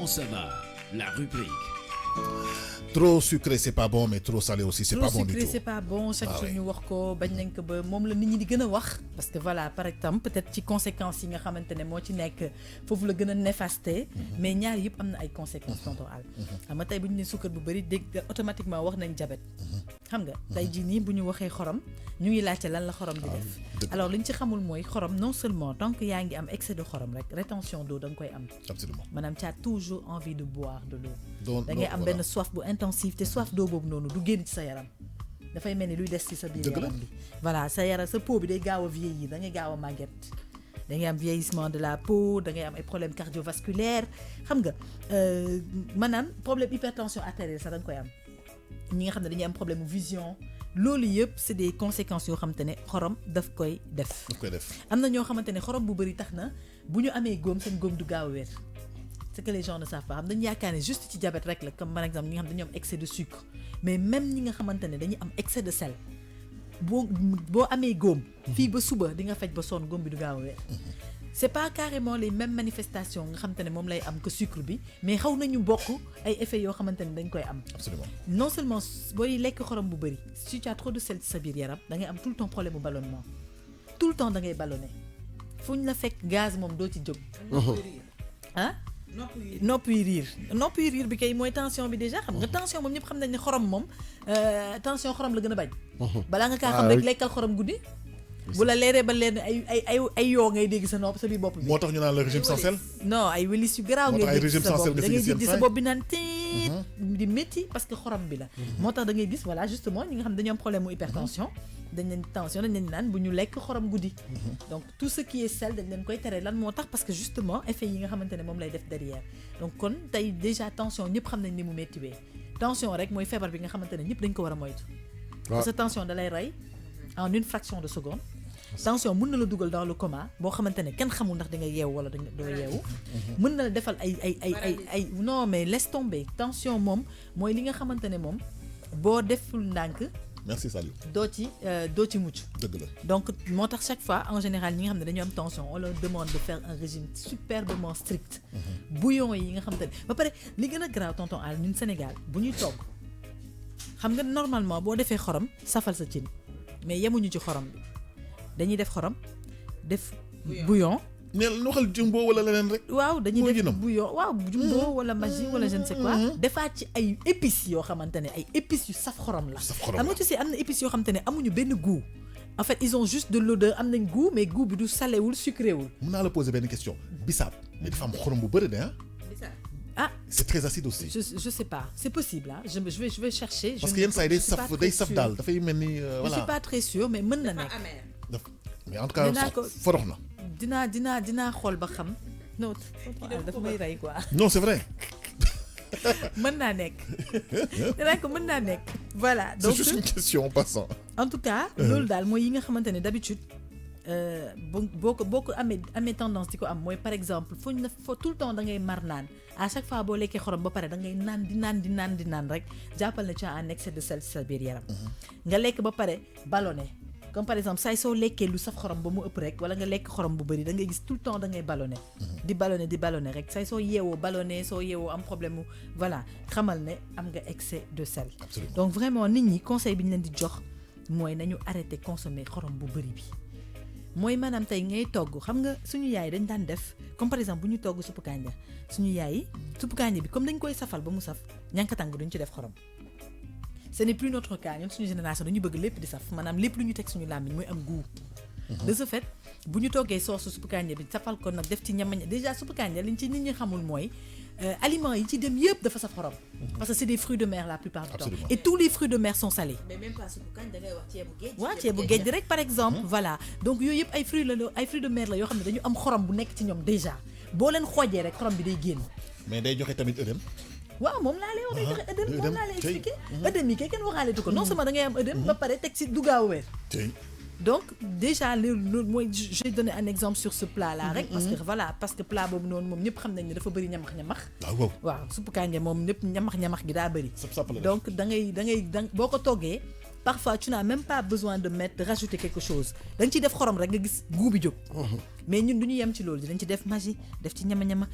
comment ça va? La rubrique. Trop sucré c'est pas bon mais trop salé aussi c'est pas bon du trop sucré tout. c'est pas bon chaque jour ñu wax ko bañ nañ ko ba moom la nit ñi di gën a wax parce que voilà par exemple peut-être ci conséquences yi nga xamante ne moo ci nekk foofu la gën a néfasté mais ñaar yëpp am na ay conséquences tonton Al xam nga tey bu ñu ne suukar bu bëri dégg automatiquement wax nañ diabète xam nga tey jii nii bu ñu waxee xorom ñu ngi laajte lan la xorom di def alors li ñu ci xamul mooy xorom non seulement tant que yaa ngi am excès de xorom rek rétention d'eau da nga koy am Absolument. maanaam tu as toujours envie de boire de l'eau Donc, da ngay am voilà. benn soif bu intensive te soif d'eau boobu noonu du génn ci sa yaram dafay mel ni luy des ci sa biir Dëgg la. yaram bi voilà sa yaram sa peau bi day gaaw a vieillir da ngay gaaw a màgget da ngay am vieillissement de la peau da ngay am ay problèmes cardiovasculaires xam nga maanaam problème hypertension artérielle sax da nga koy am ñi nga xam ne dañuy am problème vision loolu yëpp c'est des conséquences yoo xamante ne xorom daf koy def Daf koy def. am na ñoo xamante ne xorom bu bëri tax na bu ñu amee góom seen góom du gaaw a wér c'est que les gens ne savent pas xam dañu yaakaar ne juste ci diabète rek la comme par exemple ñi nga xam dañu am excès de sucre mais même ñi nga xamante ne dañuy am excès de sel boo amee góom fii ba suba di nga faj ba sonn góom bi du gaaw a wér c'est pas carrément les mêmes manifestations nga xamante ne moom lay am que sucre bi mais xaw nañu bokk ay effets yoo xamante ne dañ koy am Absolument. non seulement booy lekk xorom bu bëri si tu as trop de sel ci sa biir yaram da ngay am tout le temps problème bu ballonnement tout le temps da ngay ballonné fu ñu la fekk gaz moom doo ci jóg ah nopp yi riir bi kay mooy tension bi déjà xam nga tension moom ñëpp xam nañ ne xorom moom tension xorom la gën a bañ balaa nga kaa xam rek lekkal xorom guddi bu la leeree ba leer ne ay yoo ngay dégg sa nopp sa biir bopp bi moo tax ñu naan le régime sans sel. non ay wélis yu garaaw moo tax ay ngay régime dégg sa sans sel bopp nga da ngay siy di sa seen bopp bi naan tiit di métti parce que xorom bi la moo tax da ngay gis voilà justement ñi nga xam dañu am problème mu hypertension dañ leen tension dañ leen naan bu ñu lekk xorom guddi donc tout ce qui est sel dañ leen koy tere lan moo tax parce que justement effet yi nga xamante ne moom lay def derrière donc kon tey déjà tension ñëpp xam nañ ni mu méttiwee tension rek mooy feebar bi nga xamante ne ñëpp dañ ko war a moytu parce que tension da lay rey en une fraction de seconde tension mën na la dugal dans le coma boo xamante ne kenn xamul ndax da nga yeewu wala doo yeewu mën na la defal ay non mais laisse tomber tension moom mooy li nga xamante ne moom boo deful ndànk Merci Saliou. doo ci mucc dëgg la. donc moo tax chaque fois en général ñi nga xam ne dañu am tension on leur demande de faire un régime superbement strict bouillon yi nga xamante ne ba pare li gën a grave tonton Al ñun Sénégal bu ñuy togg xam nga normalement boo defee xorom safal sa cin mais yemuñu ci xorom bi dañuy def xorom def bouillon neel waxal jumbo wala leneen rek. waaw dañuy def Bouillon. bouillon waaw jumbo wala magie wala je ne sais quoi defaat ci ay épices yoo xamante ne ay épices yu saf xorom la Saf xorom am la. nga tu sais am na épices yoo xamante ne amuñu benn goût en fait ils ont juste de l'odeur am nañ goût mais goût bi du salé wul sucré wul mën naa la poser benn question bisaab mais dafa am xorom bu bëri de ah. ah c'est très acide aussi. je sais pas c'est possible ah je vais chercher parce que yenn saa yi day saf day saf daal dafay mel ni je voilà. suis pas très sûre mais mën na nekk mais en tout cas dinaa ko- forox na. dinaa xool ba xam non dafa may rey quoi non c'est vrai. mën naa nekk dinaa ko mën naa nekk voilà c'est donc juste une question en passant. en tout cas loolu daal mooy yi nga xamante ne d'habitude boo ko amee tendance di ko am mooy par exemple foo tout le temps da ngay mar naan à chaque fois boo lekkee xorom ba pare da ngay naan di naan rek jàppal ne tu as un excès de sel ci sa biir yaram nga lekk ba pare ballonné comme par exemple saay soo lekkee lu saf xorom ba mu ëpp rek wala nga lekk xorom bu bëri da ngay gis tout le temps da ngay ballonné di ballonné rek saay soo yeewoo ballonné soo yeewoo am problème mu voilà xamal ne am nga excès de sel Absolument. donc vraiment nit ñi conseil bi ñu leen di jox mooy nañu arrêté consommer xorom bu bëri bi mooy maanaam tey ngay togg xam nga suñu yaay dañ daan def comme par exemple bu ñu togg suppu kànja suñu yaay yi suppu kànja bi comme dañ koy safal ba mu saf ñànkatang duñ ci def xorom ce n'est plus notre cas ñun suñu génération dañu bëgg lépp di saf maanaam lépp lu ñu teg suñu làmmiñ mooy am goût de ce fait bu ñu toggee soosu suppu kànja bi safal ko nag def ci ñamañ déjà suppu kànja liñ ci nit ñi xamul mooy aliments yi ci dem yëpp dafa saf xorom parce que c'est des fruits de mer la plupart du temps Absolument. et tous les fruits de mer sont salés mais même pas suppu kañ da ngay wax ceebu géej. waaw ceebu géej rek par exemple voilà donc yooyu yëpp ay fruits de mer la yoo xam ne dañu am xorom bu nekk ci ñoom déjà boo leen xoojee rek xorom bi day génn mais day joxe tamit ëdëm. waaw moom laa lay wax day joxe œdème moom laa lay tey. expliqué œdème yi kay kenn waxaaletu ko non seulement da ngay am œdème ba pare teg si du gaaw a weer tey. donc déjà loolu mooy je vais donner un exemple sur ce plat là rek parce que plat boobu noonu moom ñëpp xam nañ ne dafa bëri ñamax waaw. suppu kànja moom ñëpp ñamax gi daa bëri sap la def. donc da ngay boo ko toggee parfois tu n'as même pas besoin de rajouter quelque chose da nga ciy def xorom rek nga gis goût bi jóg mais ñun du ñu yem ci loolu dinañ ci def magie def ci ñama-ñama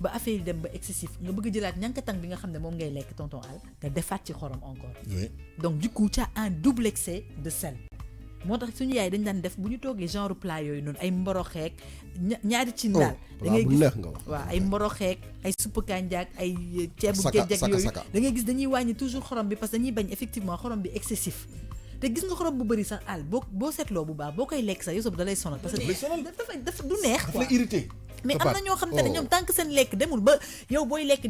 ba affaire yi dem ba excessif nga bëgg jëlaat ñankatang bi nga xam ne moom ngay lekk tonton Al nga defaat ci xorom encore donc du coup tu as un double excès de sel moo tax suñu yaay dañ daan def bu ñu toogee genre plat yooyu noonu ay mboroxeek ñaari cin daal da ngay gis waaw ay mboroxeek ay suppu kànja ak ay ceebu géej ak yooyu da ngay gis dañuy wàññi toujours xorom bi parce que dañuy bañ effectivement xorom bi excessif te gis nga xorom bu bëri sax Al boo seetloo bu baax boo koy lekk sax yow sax da lay sonal parce que dafa du neex quoi irrité mais am na ñoo xam te ne ñoom tant que seen lekk demul ba yow booy lekk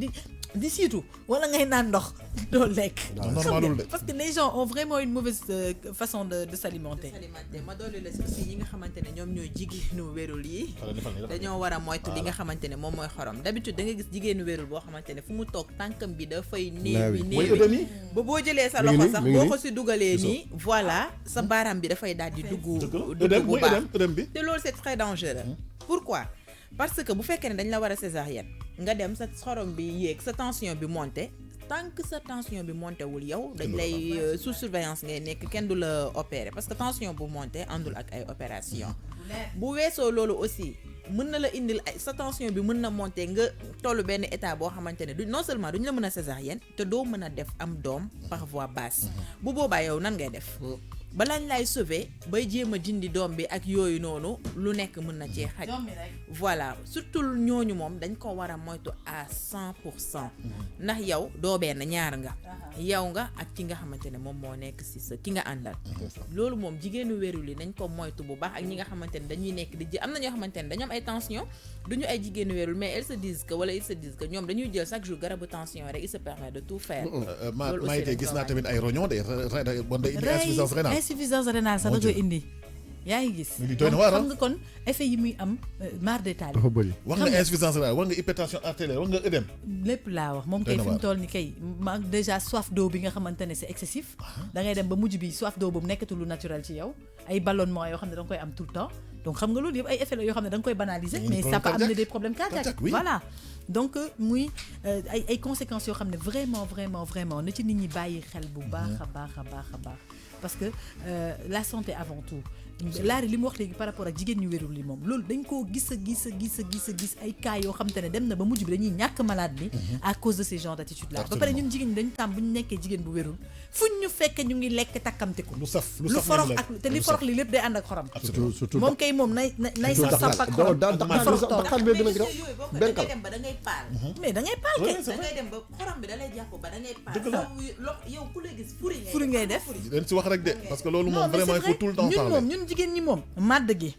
di siitu wala ngay naan ndox doo lekk parce que les gens ont vraiment une mauvaise façon de s'alimenter ma doolu la aussi ñi nga xamante ne ñoom ñooy jigéenu wérul yi dañoo war a moytu li nga xamante ne moom mooy xorom d'habitude da nga gis jigéenu wérul boo xamante ne fu mu toog tànkam bi dafay néewi ba boo jëlee sa loxo sax boo ko si dugalee nii voilà sa baaraam bi dafay daal di dugg bu baax te loolu c'est très dangereux pourquoi parce que bu fekkee ne dañ la war a césarienne nga dem sa xorom bi yéeg sa tension bi monté tant que sa tension bi monté wul yow dañ lay sous surveillance ngay nekk kenn du la opérer parce que tension bu monté àndul ak ay opération bu weesoo loolu aussi mën na la indil ay sa tension bi mën na monté nga tollu benn état boo xamante ne du non seulement duñ la mën a césarienne te doo mën a def am doom par voie basse bu boobaa yow nan ngay def balaañ lay sauver bay jéem a dindi doom bi ak yooyu noonu lu nekk mën na cee xaj voilà surtout ñooñu moom dañ ko war a moytu à 100% ndax yow doo benn ñaar nga yow nga ak ki nga xamante ne moom moo nekk ci sa ki nga àndal loolu moom jigéenu wérul yi nañ ko moytu bu baax ak ñi nga xamante ne dañuy nekk di am na ñoo xamante ne dañoo am ay tension duñu ay jigéenu wérul mais elles se disent que ils se disent que ñoom dañuy jël chaque jour garabu tension rek il se permet de tout faire maa ngi gis naa tamit ay rognon de bon day indi insuffisance rénale insuffisance rénale sax da koy indi yaa ngi gis xam nga kon effet yi muy am mar détail wax nga insuffisance rénale wax nga hypertension artérielle wax nga œdème lépp laa wax moom kay fi mu toll ni kay ma déjà soif d'eau bi nga xamante ne c'est excessif da ngay dem ba mujj bi soif d'eau boobu nekkatul lu naturel ci yow ay ballonnement yoo xam ne da nga koy am tout le temps donc xam nga loolu yëpp ay effets la yoo xam ne da nga koy banaliser mais ça peut amener des problèmes cardiaques voilà donc muy ay conséquences yoo xam ne vraiment na ci nit ñi bàyyi xel bu baax a baax parce que la santé avant tout laari li mu wax léegi par rapport ak jigéen ñu wérul li moom loolu dañ koo gis ay cas yoo xam te ne dem na ba mujj bi dañuy ñàkk malade bi à cause de ces genres d'attitude là ba pare ñun jigéen ñi dañu tàmm bu ñu nekkee jigéen bu wérul fuñ ñu fekk ñu ngi lekk takkamteku lu forox ak te li forox li lépp day ànd ak xorom moom kay moom nay saf ak xorom daxal bi gën a graw benkal dem ba da ngay paal mais da ngay paal kay da ngay dem ba xorom bi da lay jàpp ba da ngay paal yow ku lay gis furi ngay def dañ ci wax rek de parce que loolu moom vraiment il faut tout le temps parler ñun jigéen ñi moom màdd gi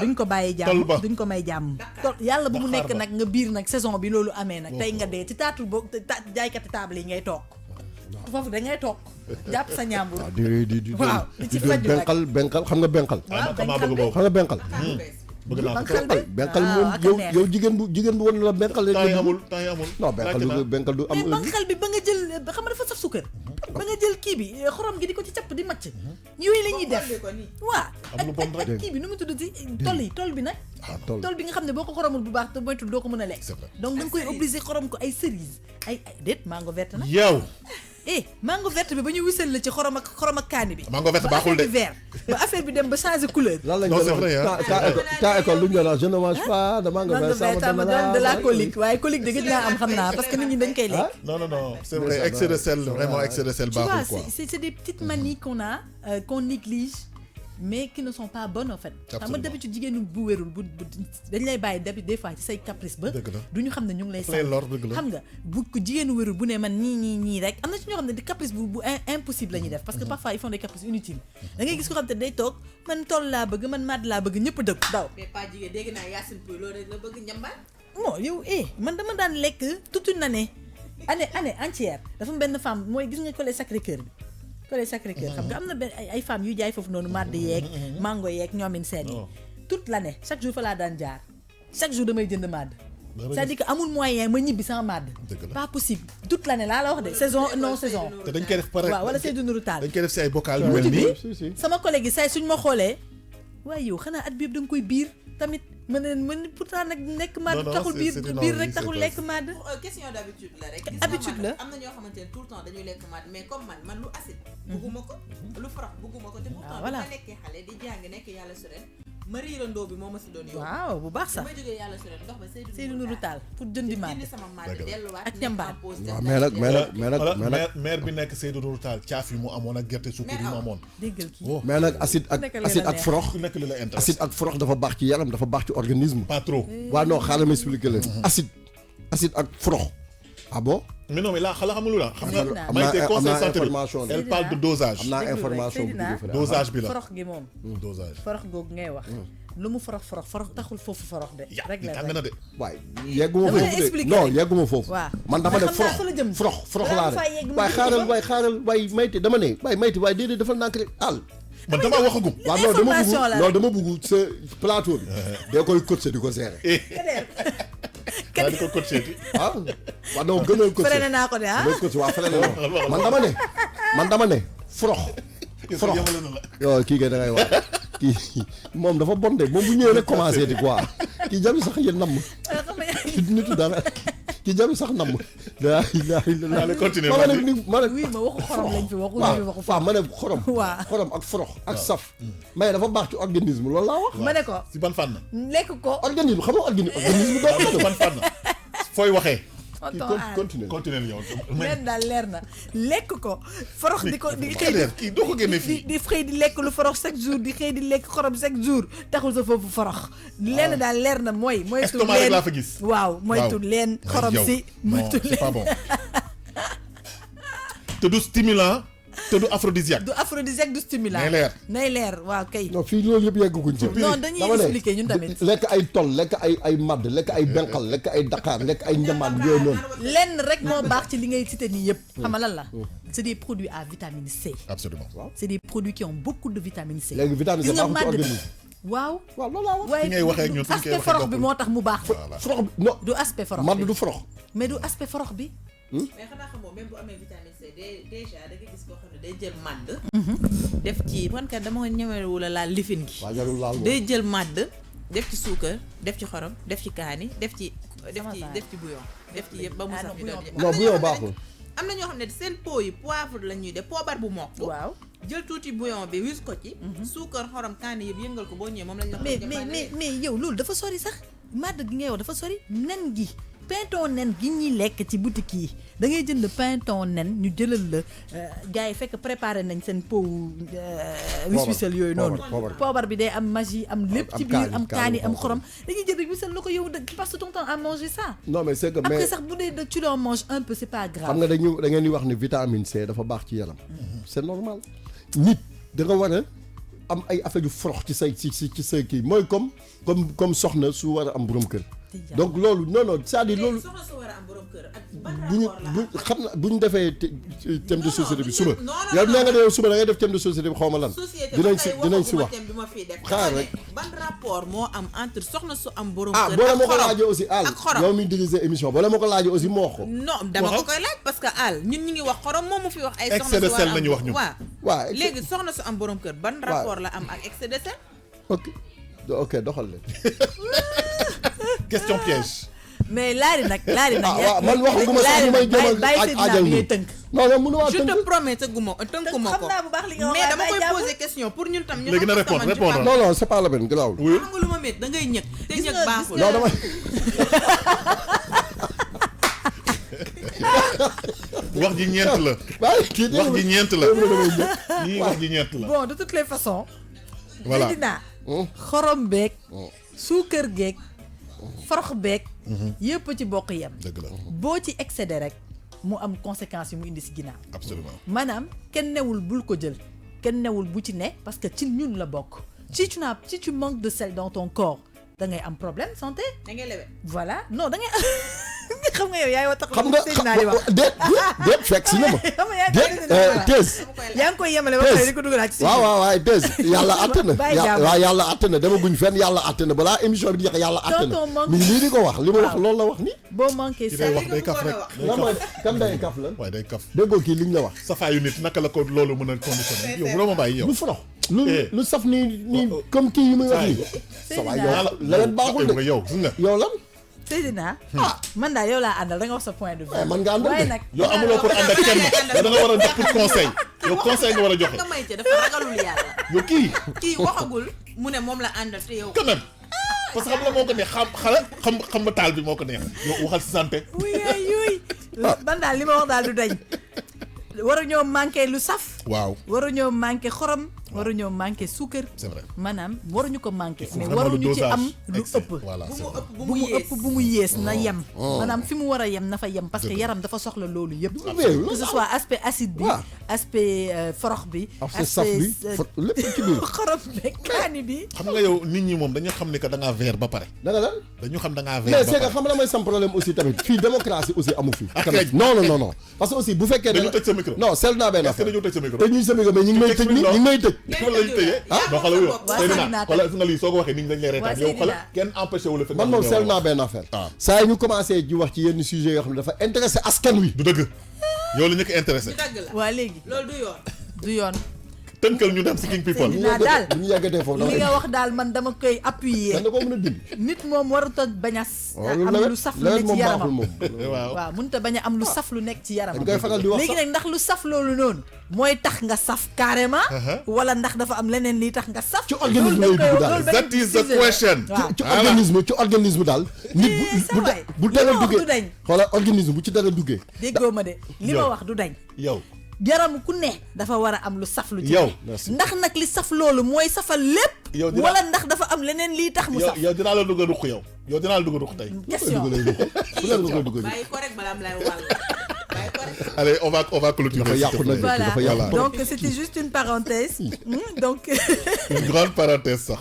duñ ko bàyyi jàmm duñ ko may jàmm yàlla bu mu nekk nag nga biir nag saison bi loolu amee nag tey nga dee ci taatu boo jaaykati table yi ngay toog foofu da ngay toog jàpp sa ñaambur waaw di ci faju benkal xam nga benkal xam nga benkal bëgg naa ko benkal moom yow jigéen bu wan la benkal temps yi amul non benkal du am benkal bi ba nga jël xam nga dafa saf sukkar ba nga jël kii bi xorom gi di ko ci capp di macc yooyu la ñuy def waaw ak kii bi nu mu tudd ci toll bi nag toll bi nga xam ne boo ko xoromul bu baax te moytul doo ko mën a lekk donc da nga koy obligé xorom ko ay cerise ay déet mango verte nag yow mango verte bi ba ñu wisal la ci xorom ak kaani bi mango verte baaxul de ba affaire bi dem ba changer couleur lan lañ ta école lu ñu la je ne mange pas de mango verte ça me donne de la colique waaye colique de gëj naa am xam naa parce que nit ñi dañ koy lekk non c'est vrai excès de sel vraiment excès de sel baaxul quoi c'est des petites manies qu'on néglige mais qui ne sont pas bonnes en fait xam nga d'habitude jigéenu bu wérul bu dañ lay bàyyi d'habitude des fois ci say caprice ba duñu xam ne ñu ngi lay xam nga bu ko jigéenu wérul bu ne man nii rek am na ci ñoo xam ne di caprice bu impossible la ñuy def parce que parfois ils font des caprices inutiles da ngay gis ko xam te day toog man toll laa bëgg man màdd laa bëgg ñëpp dëgg daw mais pas jigéen dégg naa Yacine Pouye loolu rek la bëgg ñambaat bon yow man dama daan lekk toute une année entière dafa benn femme mooy gis nga ko les Sacré-Cœur bi Collège Sacré-Cœur xam nga am na benn ay femmes yu jaay foofu noonu màdd yeeg mango yeeg ñoomin seen yi toute l'année chaque jour fa laa daan jaar chaque jour damay jënd màdd c'est-à-dire que amul moyen ma ñibbi sans màdd pas possible toute l'année laa la wax de saison non saison te dañ koy def pare waaw wala Seydou Nourou Tall dañ koy def si ay bocal yu mel nii sama collègue yi say suñ ma xoolee waaye yow xanaa at bi yëpp da nga koy biir tamit man pourtant nag nekk madd Non, non, taxul c'est une biir envie, rek taxul c'est lekk madd. question d'habitude la rek. Habitude la. am na ñoo xamante ne tout le temps dañuy lekk maat mais comme man lu acide. bugguma ko lu forox bugguma ko te pourtant voilà. bu ma nekkee xale di jàng nekk yàlla su ren ma riirandoo bi moo ma si doon yóbbu. waaw bu baax bu sax ma jógee yàlla su ren ndox ba Seydou Nourou Tall pour jëndi madd. jëndi sama maat bi delluwaat Ak ñambaar. waaw mais nag maire bi nekk Seydou Nourou Tall caaf yi mu amoon ak gerte suukar yi mu amoon. déggal kii. Oh. mais nag acide ak frox ku nekk li la intéresse. acide ak frox dafa baax ci yaram dafa baax ci organisme. pas trop. waaw non xaaral ma expliquer leen. acide ak frox. ah bon. mais non mais là xamul lu la. xam nga Seydina. Maïté am conseil naa santé bi information elle parle de dosage. am naa Déglu rek, information bu Seydina. jógee fële. dosage bi la. forox gi moom. dosage. forox googu ngay wax. lu mu forox taxul foofu forox de. ya rek la tàng na de. waaye yegguma Dama lay foofu de expliquer non rek. yegguma foofu. waaw man dama mais ne xam naa fa la jëm. frox Balaa laa nga faa yegg ne. ma waaye dégg xaaral waaye Maïté dama ne Maïté waaye déedéet dafa nànk rek àll. man damaa waxagum. waaw non dama information la bëgg non dama bëgg sa plateau bi. dee koy coacher di ko gérer. daa di ko coaché ti. ah waaw non gën a coacher. freiné naa ko de ah. gën a coacher waaw freiné na man dama ne frox. frox yemale na la. yow kii kay da ngay wax kii moom dafa bon de moom bu ñëwee rek commencé di quoi kii jami sax yéen namm xam nga kii nitu dara kii jami sax namm laa ilaaha illallaah Allez, continue, ma ne vas-y. ni ma ne oui ma waxu xorom lañ fi waxu waaw ñu waxu waaw ma ne xorom Waaw. xorom ak forox ak saf mais dafa baax ci organisme loolu laa wax ma ne ko si ban fànn. lekk ko organisme xam nga organisme doomu si ban fànn. fooy waxee. tonton Al continue continuer yow. leen daal leer na lekk ko forox di ko di xëy leer kii doo ko génne di fii. di xëy di lekk lu forox chaque jour di xëy di lekk xorom chaque jour taxul sa foofu forox lenn daal leer na mooy moytu Estomac rek leen laa fa gis. waaw moytu Waaw. leen xorom yow. si non moytu c'est pas leen bon. te du stimulant te du aphrodisiaque. du aphrodisiaque du stimulant Nay leer. nay leer waaw kay non fii loolu yëpp yegguñ ci non dañuy dama ne expliquer ñun tamit lekk ay tol lekk ay madd lekk ay benqal lekk ay daqaar lekk ay njambaan yooyu noonu lenn rek moo baax ci li ngay cité nii yëpp xam nga lan la c'est des produits à vitamine C absolument. c'est des produits qui ont beaucoup de vitamine C léegi vitamine C gis nga baaxul ci màdd bi organisme waaw waaw loolu laa wax waaye Fi ngay waxee ak ñun, fi ñu koy aspect waxee forox bi bokkul. moo tax mu baax forox bi non du aspect forox madd bi du forox mais du aspect forox bi mais xanaa xamoo même bu amee vitamine C déjà da nga gis koo xam ne day jël màdd. def ci man kat dama ñemewu la laal lifin gi. waa jarul laal moom day jël màdd def ci suukar def ci xorom def ci kaani def ci bouillon def ci yëpp ba mu Ah, sax non, ñu doon bouillon. non bu yow baaxul am na ñoo xam ne seen pot yi poivre la ñuy def poobar bu mokk. waaw jël tuuti bouillon bi wis ko ci. suukar xorom kaani yëpp yëngal ko boo ñëwee moom lañ la ko mais yow loolu dafa sori sax màdd gi nga yow dafa sori nen gi pinton nen gi ñuy lekk ci boutique yi da ngay jënd pinton nen ñu jëlal la gars yi fekk préparé nañ seen pot wis-wisal yooyu noonu poobar bi day am magie am lépp ci biir am kaani am xorom dañuy jël rek wisal la ko yow tu passes ton temps à manger ça non mais c'est que après mais sax bu dee tu en manges un peu c'est pas grave xam nga da ngeen di wax ni vitamine C dafa baax ci yaram c'est normal nit da nga war a am ay affaire yu forox ci say kii mooy comme soxna su war a am borom kër donc loolu non c'est-à-dire loolu soxna su war a am borom kër ak ban bu rapport la ñu defee thème de société bi suba non, yow nee nga ne yow suba da ngay def thème de société bi xaw ma lan société dinañ si wax thème bi ma fii def xaar rek ban rapport moo am entre soxna su am borom ah kër boo la ak ma ko xorom laajee aussi Al ak xorom yow mi diriger émission boo la ma ko laajee aussi moo ko non dama ko koy laaj parce que Al ñun ñi ngi wax xorom moom mu fi wax ay Excès de sel nañu wax ñu. waaw waaw léegi soxna su am borom kër ban rapport la am ak excès de sel ok doxal leen question piège. mais laari nag waaw man waxaguma sax ñu may jéem a aajal ngay tënk non mënu waa je tënk te promets tënkuma ko xam naa bu baax li nga wax mais dama koy bàyyi poser question pour ñun tam ñu léegi na xam répondre non c'est pas la peine garaawul wuyul. xam nga lu ma métti da ngay ñëg te Gis ñëg nga- baaxul non dama wax ji ñeent la. waaye kii wax ji ñeent la. damay ñëw yii wax ji ñeent la. bon de toutes les façons voilà Seydina xorom beeg suukar geeg forox beeg yëpp ci bokk yem dëgg la boo ci excédé rek mu am conséquences yu mu indi si ginnaaw absolument. maanaam kenn newul bul ko jël kenn newul bu ci ne parce que ci ñun la bokk si tu manques de sel dans ton corps da ngay am problème santé da ngay lebe voilà non da ngay xam nga yow yaay wa tax xam nga déet fekk si na ma déet yaa ngi koy yemale ba pare di ko dugalaat ci waaw waay déet yàlla àtte na waaw yàlla àtte na dama guñ fenn yàlla àtte na balaa émission bi di jeex yàlla àtte na mi ngi lii di ko wax li ma wax loolu la wax ni boo manqué day wax day kaf rek kan day kaf lan waaye day kaf déggoo kii liñ la wax safaayu nit naka la ko loolu mën a conditionné yow mënoo ma bàyyi yow lu forox lu saf nii comme kii yi muy wax nii sa waay yow leneen baaxul de yow gis nga yow lan Seydina man daal yow laa àndal da nga wax sa point de vue man nga àndal waaye de nag yow amuloo pour ànd ak kenn yow da nga war a def pour conseil yow conseil nga war a joxe nga may ci dafa ragalul yàlla yow kii waxagul mu ne moom la àndal te yow quand même parce que xam la moo ko neex xam ma taal bi moo ko neex yow waxal si santé yuy man daal li ma wax daal du dañ waruñoo manqué lu saf waaw waruñoo manqué xorom waruñoo manqué suukar c'est vrai maanaam waruñu ko manqué mais vraiment waruñu ci am lu excès. ëpp voilà c'est vrai. bu mu ëpp bu mu yées na yem maanaam fi mu war a yem na fa yem parce que yaram dafa soxla loolu yëpp que ce soit aspect acide bi aspect forox bi aspect saf bi lépp ci biir xorom bi kaani bi xam nga yow nit ñi moom dañu xam ni que da ngaa vert ba pare da nga lan dañu xam da ngaa vert mais ba c'est que pare xam nga mooy sam problème aussi tamit fii démocratie aussi amu fi ak tamit non parce que aussi bu fekkee dañu tëj sa micro non seetlu naa benn est-ce que affaire dañu tëj sa micro te ñuy sa micro mais ñu ngi may tëj ni ñu ngi may tëj fi la ñu tëjee non xoolal yow Seydina xoolal fi nga lii soo ko waxee nit ñi dañ lay reetaan yow xoolal kenn empêché wu la fi man moom seetlu naa benn affaire saa yi ñu commencé di wax ci yenn sujets yoo xam ne dafa intéressé askan wi du dëgg yow la ñu ko intéressé ñu dagg la waa léegi loolu du yoon du yoon tënkal ñu dem si King People Seydina daal bu ñu yàggatee foofu li nga wax daal man dama koy appuyer da ko mën a dindi nit moom warut a bañ a am lu saf lu nekk moom ci baaxul yaramam moom waaw mënut a bañ a am lu saf lu nekk ci yaramam dañ koy faral di wax léegi nag ndax lu saf loolu noonu mooy tax nga saf carrément wala ndax dafa am leneen liy tax nga saf ci organisme lay dugg daal that is the question ci organisme daal nit bu dara duggee xoolal organisme bu ci dara duggee déggoo ma de li ma wax du dañ yow yaram ku ne dafa war a am lu saf lu ci yow ndax nag li saf loolu mooy safal lépp wala ndax dafa am leneen liy tax mu saf yow dinaa la dugg a ruq yow dinaa la dugg a ruq tey question bàyyi ko rek balaa am lay wàll allez on va clôturer voilà donc c'était juste une parenthèse donc une grande parenthèse ça.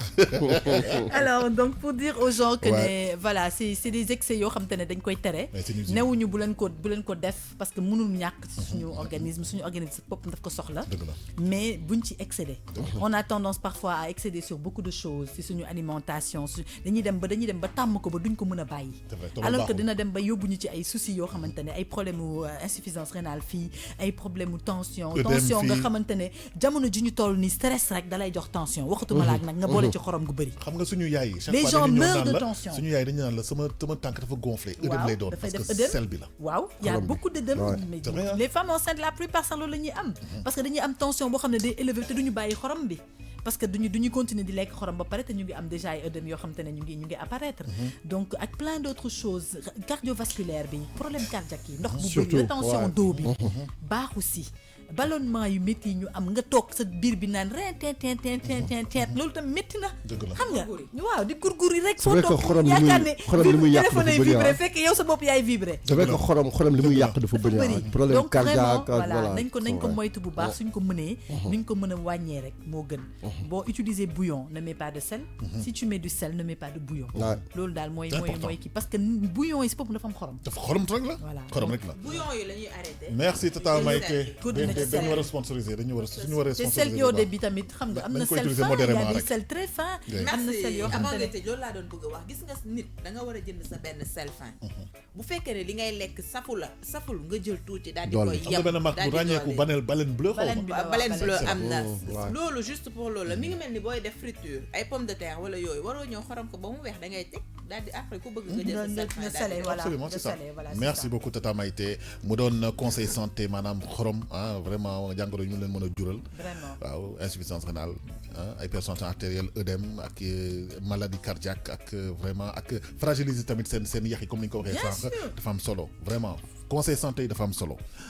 Alors donc pour dire aux gens que voilà c'est des excès yoo xam te ne dañ koy tere newuñu bu leen ko def parce que mënul ñàkk suñu organisme bopp daf ko soxla mais buñ ci excéder on a tendance parfois à excéder sur beaucoup de choses ci suñu alimentation dañuy dem ba tàmm ko ba duñ ko mën a bàyyi alors que dina dem ba yóbbuñu ci ay soucis yoo xamante ne ay problème insuffisance rénale fii ay problème mu tension nga xamante ne jamono ji ñu toll ni stress rek dalay jox tension waxatuma laak nag nga boole ci xorom gu bëri xam nga suñu yaay yi les gens meurent de tension suñu yaay dañu naan la sama tànk dafa gonflé œdème lay doon parce que sel bi la waaw y a beaucoup d'œdème les femmes enceintes la plupart sax loolu la ñuy am parce que dañuy am tension boo xam ne day élevé te duñu bàyyi xorom bi parce que duñu continuer di lekk xorom ba pare te ñu ngi am déjà ay œdème yoo xam te ne ñu ngi apparaître donc ak plein d'autres choses cardiovasculaire bi problème cardiaque yi ndox bu bëri rétention d'eau bi baax aussi ballonnement yu métti yi ñu am nga toog sa biir bi naan ren teet loolu tam métti na xam nga waaw di gurguri rek foo toog yaakaar ne téléphone ay vibré fekk yow sa bopp yaay vibré c'est vrai que xorom li muy yàq dafa bëri problème cardiaque voilà nañ ko moytu bu baax suñ ko mënee nuñ ko mën a wàññee rek moo gën boo utiliser bouillon ne mets pas de sel si tu mets du sel ne mets pas de bouillon loolu daal mooy kii parce que bouillon yi si bopp dafa am xorom rek la xorom rek la bouillon yi la ñuy arrêté merci Tata Maïké dañu war a sponsoriser suñu war a sponsoriser te sel iodé bi tamit xam nga am na sel fin y a des sel très fin am na sel yoo xam ne loolu laa doon bëgg a wax gis nga nit da nga war a jënd sa benn sel fin bu fekkee ne li ngay lekk saful nga jël tuuti daal di koy yem am na benn marque bu ràññeeku baleine bleu baleine bleu am na loolu juste pour loolu la mi ngi mel ni booy def friture ay pomme de terre wala yooyu waroo ñëw xorom ko ba mu weex da ngay teg daal di après ku bëgg nga jël sa sel fin absolument c'est ça merci beaucoup Tata Maïté mu doon conseil santé maanaam xorom vraiment jàngoro ñu leen mën a jural waaw insuffisance rénale ay hypertension artérielle œdème ak maladie cardiaque ak vraiment ak fragiliser tamit seen yax yi comme ni ñu ko waxee sànq dafa am solo vraiment conseil santé yi dafa am solo